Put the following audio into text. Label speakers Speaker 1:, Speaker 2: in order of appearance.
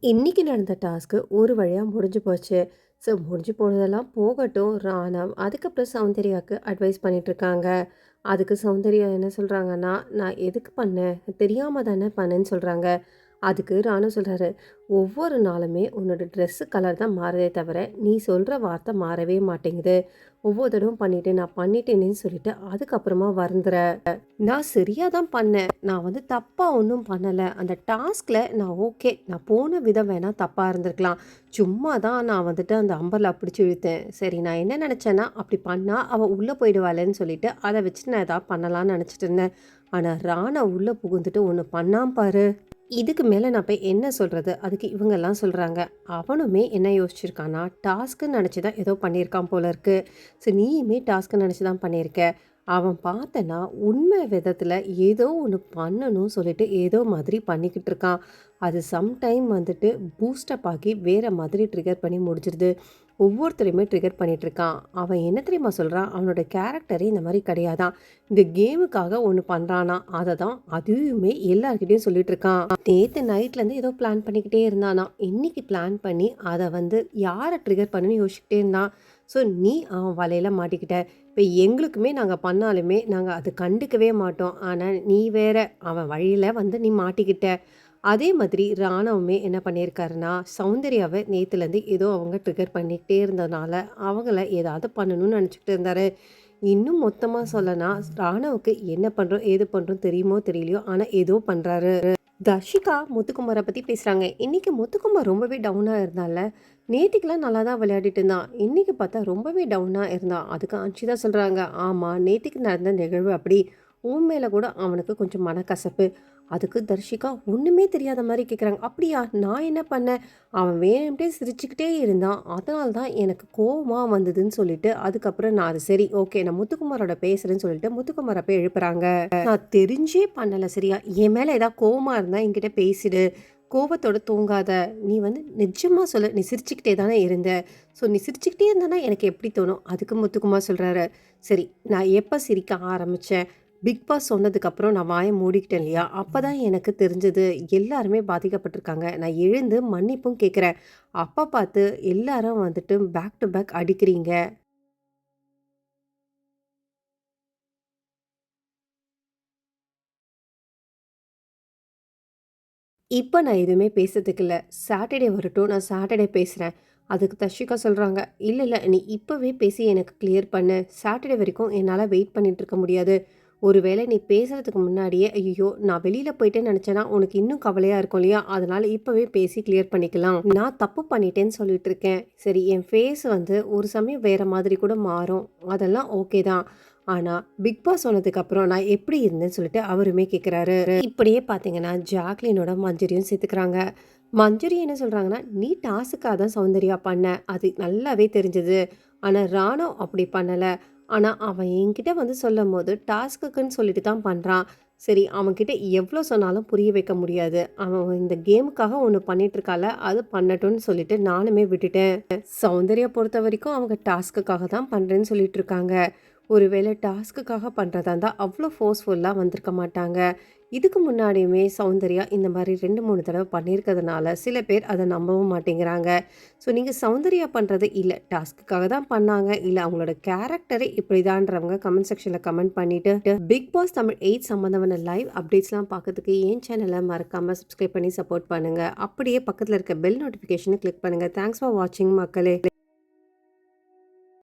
Speaker 1: இன்னைக்கு நடந்த டாஸ்க்கு ஒரு வழியா முடிஞ்சு போச்சு. ஸோ முடிஞ்சு போனதெல்லாம் போகட்டும். ராணவ் அதுக்கப்புறம் சௌந்தர்யாவுக்கு அட்வைஸ் பண்ணிட்டுருக்காங்க. அதுக்கு சௌந்தர்யா என்ன சொல்கிறாங்கன்னா, நான் எதுக்கு பண்ணேன்? தெரியாம தானே பண்ணேன்னு சொல்கிறாங்க. அதுக்கு ராணவ் சொல்கிறாரு, ஒவ்வொரு நாளுமே உன்னோட ட்ரெஸ்ஸு கலர் தான் மாறுதே தவிர நீ சொல்கிற வார்த்தை மாறவே மாட்டேங்குது. ஒவ்வொரு தடவும் பண்ணிவிட்டு நான் பண்ணிட்டேனேன்னு சொல்லிட்டு அதுக்கப்புறமா வருந்துற. நான் சரியாக தான் பண்ணேன். நான் வந்து தப்பாக ஒன்றும் பண்ணலை. அந்த டாஸ்கில் நான் ஓகே. நான் போன விதம் வேணால் தப்பாக இருந்திருக்கலாம். சும்மா தான் நான் வந்துட்டு அந்த அம்பர்லா பிடிச்சி இழுத்தேன். சரி நான் என்ன நினச்சேன்னா, அப்படி பண்ணால் அவள் உள்ளே போயிடுவாளேன்னு சொல்லிட்டு அதை வச்சுட்டு நான் எதாவது பண்ணலான்னு நினச்சிட்டு இருந்தேன். ஆனால் ராணா உள்ளே புகுந்துட்டு ஒன்று பண்ணாம பாரு. இதுக்கு மேலே நான் போய் என்ன சொல்கிறது? அதுக்கு இவங்கெல்லாம் சொல்கிறாங்க. அவனுமே என்ன யோசிச்சிருக்கான்னா, டாஸ்க்குன்னு நினச்சி தான் ஏதோ பண்ணியிருக்கான் போல இருக்கு. ஸோ நீயுமே டாஸ்க்குன்னு நினச்சி தான் பண்ணியிருக்க. அவன் பார்த்தனா உண்மை விதத்தில் ஏதோ ஒன்று பண்ணணும்னு சொல்லிட்டு ஏதோ மாதிரி பண்ணிக்கிட்டு இருக்கான். அது சம்டைம் வந்துட்டு பூஸ்டப் ஆகி வேறு மாதிரி ட்ரிகர் பண்ணி முடிச்சிருது. ஒவ்வொருத்தரையுமே ட்ரிகர் பண்ணிகிட்ருக்கான். அவன் என்ன தெரியுமா சொல்கிறான்? அவனோட கேரக்டரே இந்த மாதிரி கிடையாதான். இந்த கேமுக்காக ஒன்று பண்ணுறானா, அதை தான் அதுவுமே எல்லார்கிட்டையும் சொல்லிட்டு இருக்கான். நேற்று நைட்லேருந்து ஏதோ பிளான் பண்ணிக்கிட்டே இருந்தானா, இன்னைக்கு பிளான் பண்ணி அதை வந்து யாரை ட்ரிகர் பண்ணுன்னு யோசிச்சுக்கிட்டே இருந்தான். ஸோ நீ அவன் வலையில் மாட்டிக்கிட்ட. இப்போ எங்களுக்குமே நாங்கள் பண்ணாலுமே நாங்கள் அது கண்டுக்கவே மாட்டோம். ஆனால் நீ வேற அவன் வழியில் வந்து நீ மாட்டிக்கிட்ட. அதே மாதிரி ராணவுமே என்ன பண்ணியிருக்காருன்னா, சௌந்தர்யாவை நேத்துலேருந்து ஏதோ அவங்க ட்ரிகர் பண்ணிக்கிட்டே இருந்ததுனால அவங்கள ஏதாவது பண்ணணும்னு நினச்சிக்கிட்டு இருந்தார். இன்னும் மொத்தமாக சொல்லனா, ராணவுக்கு என்ன பண்ணுறோம் ஏது பண்ணுறோம் தெரியுமோ தெரியலையோ, ஆனால் ஏதோ பண்ணுறாரு. தர்ஷிகா முத்துக்குமாரை பற்றி பேசுகிறாங்க. இன்றைக்கி முத்துக்குமார் ரொம்பவே டவுனாக இருந்தால, நேற்றுக்கெலாம் நல்லா தான் விளையாடிட்டு இருந்தான். இன்றைக்கி பார்த்தா ரொம்பவே டவுனாக இருந்தான். அதுக்கு அன்ஷி தான் சொல்கிறாங்க, ஆமாம் நேற்றுக்கு நடந்த நிகழ்வு அப்படி. உன் மேலே கூட அவனுக்கு கொஞ்சம் மனக்கசப்பு. அதுக்கு தர்ஷிகா ஒன்றுமே தெரியாத மாதிரி கேட்குறாங்க. அப்படியா? நான் என்ன பண்ணேன்? அவன் வேணும்ட்டே சிரிச்சுக்கிட்டே இருந்தான். அதனால தான் எனக்கு கோவமாக வந்ததுன்னு சொல்லிட்டு அதுக்கப்புறம் நான் அது சரி ஓகே நான் முத்துக்குமாரோட பேசுகிறேன்னு சொல்லிட்டு முத்துக்குமாரை போய் எழுப்புறாங்க. நான் தெரிஞ்சே பண்ணலை சரியா? என் மேலே ஏதாவது கோவமாக இருந்தால் என்கிட்ட பேசிடு. கோபத்தோட தூங்காத. நீ வந்து நிஜமாக சொல்ல, நீ சிரிச்சுக்கிட்டே தானே இருந்த. ஸோ நீ சிரிச்சுக்கிட்டே இருந்தனா எனக்கு எப்படி தோணும்? அதுக்கு முத்துக்குமார் சொல்கிறாரு, சரி நான் எப்போ சிரிக்க ஆரம்பித்தேன்? பிக் பாஸ் சொன்னதுக்கப்புறம் நான் வாயை மூடிக்கிட்டேன் இல்லையா? அப்போ தான் எனக்கு தெரிஞ்சது எல்லாருமே பாதிக்கப்பட்டிருக்காங்க. நான் எழுந்து மன்னிப்பும் கேட்குறேன். அப்போ பார்த்து எல்லாரும் வந்துட்டு பேக் டு பேக் அடிக்கிறீங்க. இப்போ நான் எதுவுமே பேசுறதுக்கு இல்ல. சாட்டர்டே வரட்டும். நான் சாட்டர்டே பேசுறேன். அதுக்கு தர்ஷிகா சொல்றாங்க, "இல்ல, இல்ல. நீ இப்பவே பேசி எனக்கு கிளியர் பண்ணு. சாட்டர்டே வரைக்கும் என்னால வெயிட் பண்ணிட்டு இருக்க முடியாது. ஒருவேளை நீ பேசுறதுக்கு முன்னாடியே, ஐயய்யோ! நான் வெளியில போயிட்டேன்னு நெனச்சேன்னா, உனக்கு இன்னும் கவலையா இருக்கும் இல்லையா? அதனால இப்பவே பேசி கிளியர் பண்ணிக்கலாம். நான் தப்பு பண்ணிட்டேன்னு சொல்லிட்டு இருக்கேன். சரி என் ஃபேஸ் வந்து ஒரு சமயம் வேற மாதிரி கூட மாறும். அதெல்லாம் ஓகே தான். ஆனா, பிக் பாஸ் சொன்னதுக்கப்புறம் நான் எப்படி இருந்தேன்னு சொல்லிட்டு அவருமே கேட்குறாரு. இப்படியே பார்த்தீங்கன்னா, ஜாக்லினோட மஞ்சரியும் சேர்த்துக்கிறாங்க. மஞ்சரி என்ன சொல்றாங்கன்னா, "நீ டாஸ்க்குக்காக தான் சௌந்தர்யா பண்ண. அது நல்லாவே தெரிஞ்சது. ஆனா, ராணவ் அப்படி பண்ணல. ஆனா, அவன் என்கிட்ட வந்து சொல்லும்போது, டாஸ்க்குக்குன்னு சொல்லிட்டு தான் பண்றான். சரி, அவன்கிட்ட எவ்வளோ சொன்னாலும் புரிய வைக்க முடியாது. அவன் இந்த கேமுக்காக ஒண்ணு பண்ணிட்டு இருக்கான்ல, அது பண்ணட்டும்னு சொல்லிட்டு நானுமே விட்டுட்டேன்." சௌந்தர்யா பொறுத்தவரைக்கும் அவங்க டாஸ்க்குக்காக தான் பண்றேன்னு சொல்லிட்டு இருக்காங்க. ஒருவேளை டாஸ்க்குக்காக பண்ணுறதா இருந்தால் அவ்வளோ ஃபோர்ஸ்ஃபுல்லாக வந்திருக்க மாட்டாங்க. இதுக்கு முன்னாடியுமே சௌந்தர்யா இந்த மாதிரி 2, 3 தடவை பண்ணியிருக்கிறதுனால சில பேர் அதை நம்பவும் மாட்டேங்கிறாங்க. ஸோ நீங்கள் சௌந்தர்யா பண்ணுறது இல்லை டாஸ்க்குக்காக தான் பண்ணாங்க, இல்லை அவங்களோட கேரக்டரே இப்படிதான்றவங்க கமெண்ட் செக்ஷனில் கமெண்ட் பண்ணிவிட்டு பிக் பாஸ் தமிழ் 8 சம்மந்தமான லைவ் அப்டேட்ஸ்லாம் பார்க்கறதுக்கு என் சேனலை மறக்காமல் சப்ஸ்கிரைப் பண்ணி சப்போர்ட் பண்ணுங்கள். அப்படியே பக்கத்தில் இருக்க பெல் நோட்டிஃபிகேஷனை கிளிக் பண்ணுங்கள். தேங்க்ஸ் ஃபார் வாட்சிங் மக்களே.